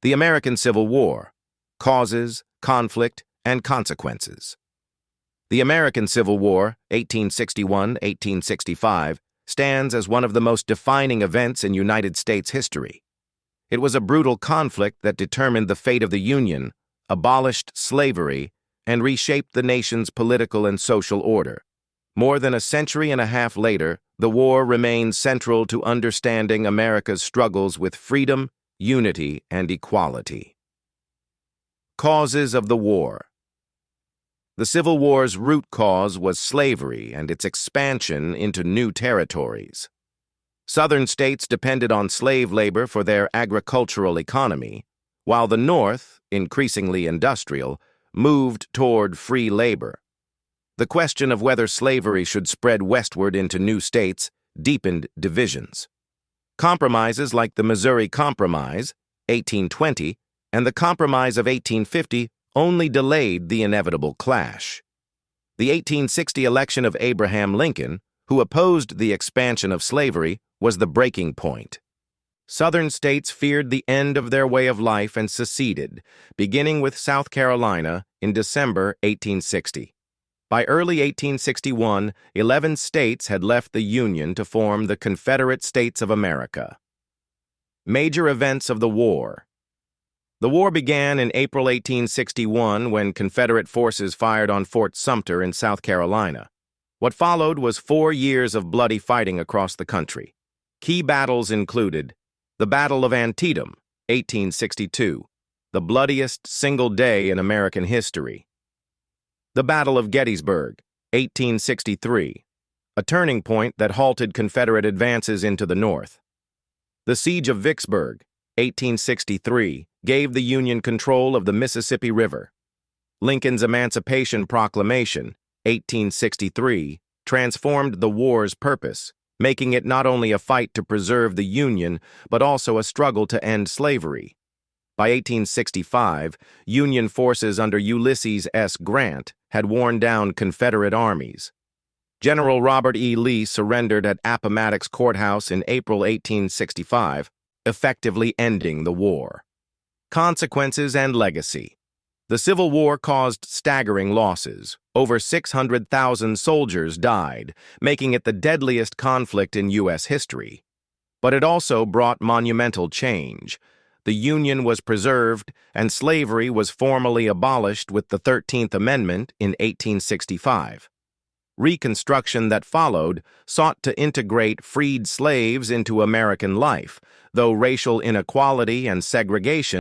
The American Civil War: Causes, Conflict, and Consequences. The American Civil War, 1861–1865, stands as one of the most defining events in United States history. It was a brutal conflict that determined the fate of the Union, abolished slavery, and reshaped the nation's political and social order. More than a century and a half later, the war remains central to understanding America's struggles with freedom, unity, and equality. Causes of the war. The Civil War's root cause was slavery and its expansion into new territories. Southern states depended on slave labor for their agricultural economy, while the North, increasingly industrial, moved toward free labor. The question of whether slavery should spread westward into new states deepened divisions. Compromises like the Missouri Compromise, 1820, and the Compromise of 1850 only delayed the inevitable clash. The 1860 election of Abraham Lincoln, who opposed the expansion of slavery, was the breaking point. Southern states feared the end of their way of life and seceded, beginning with South Carolina in December 1860. By early 1861, 11 states had left the Union to form the Confederate States of America. Major events of the war. The war began in April 1861 when Confederate forces fired on Fort Sumter in South Carolina. What followed was 4 years of bloody fighting across the country. Key battles included the Battle of Antietam, 1862, the bloodiest single day in American history. The Battle of Gettysburg, 1863, a turning point that halted Confederate advances into the North. The Siege of Vicksburg, 1863, gave the Union control of the Mississippi River. Lincoln's Emancipation Proclamation, 1863, transformed the war's purpose, making it not only a fight to preserve the Union, but also a struggle to end slavery. By 1865, Union forces under Ulysses S. Grant had worn down Confederate armies. General Robert E. Lee surrendered at Appomattox Courthouse in April 1865, effectively ending the war. Consequences and legacy. The Civil War caused staggering losses. Over 600,000 soldiers died, making it the deadliest conflict in U.S. history. But it also brought monumental change. The Union was preserved, and slavery was formally abolished with the 13th Amendment in 1865. Reconstruction that followed sought to integrate freed slaves into American life, though racial inequality and segregation